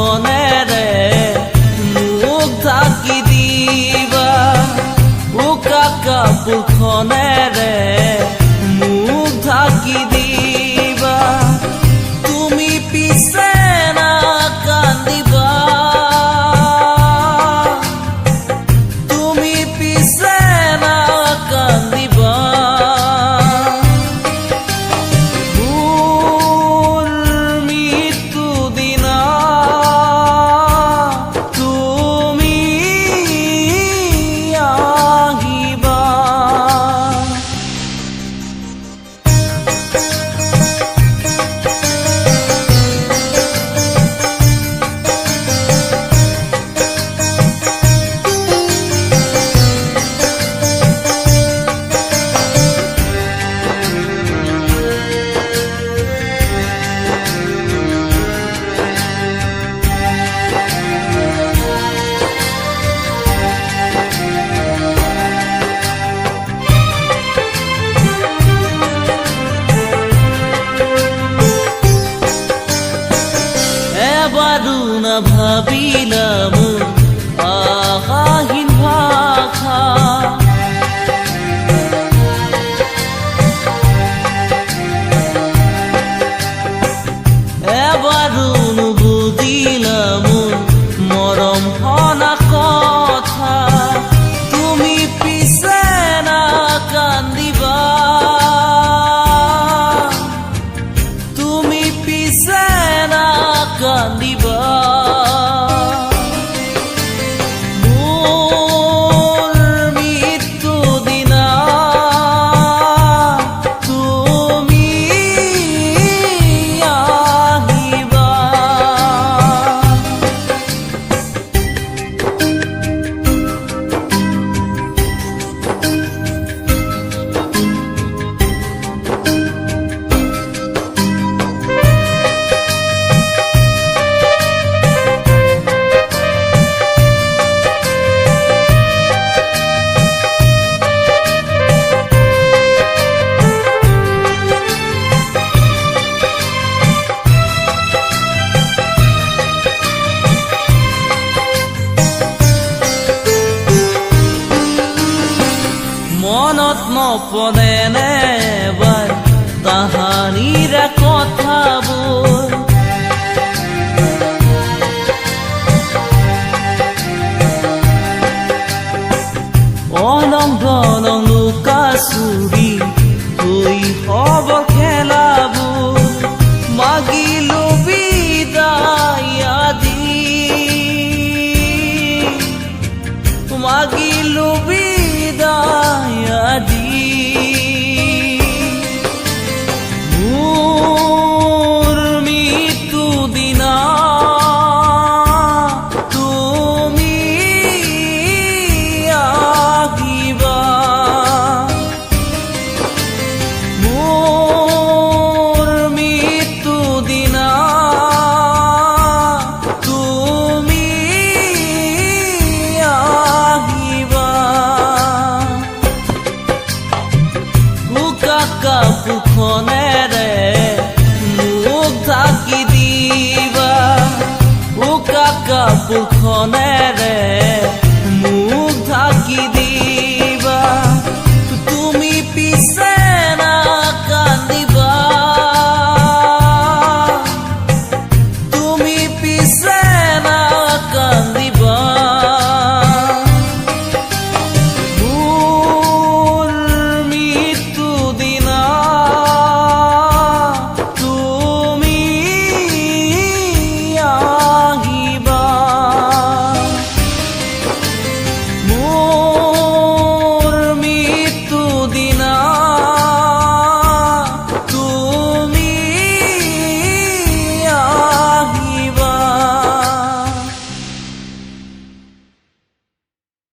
কাপোৰখনেৰে মোক ঢাকি দিবা উকা কাপোৰখনেৰে মোক ঢাকি দিবা তুমি পিছে না কান্দিবা তুমি পিছে না কান্দিবা না ভাবিলাম আশাহীন ভাষা এবাৰো নুবুজিলাম মৰম হনা কথা তুমি পিছে না কান্দিবা তুমি পিছে না কান্দিবা মনত নপৰেনে এবাৰ তাহানিৰে কথাবোৰ অলং দলং লুকা চুৰি শৈশৱ খেলাবোৰ মাগিলো বিদায় আদি মাগিলো বিদায় আদি মোৰ মৃত্যু দিনা তুমি আহিবা মোৰ মৃত্যু দিনা তুমি আহিবা কাপোৰখনেৰে মোক ঢাকি দিবা উকা কাপোৰখনেৰে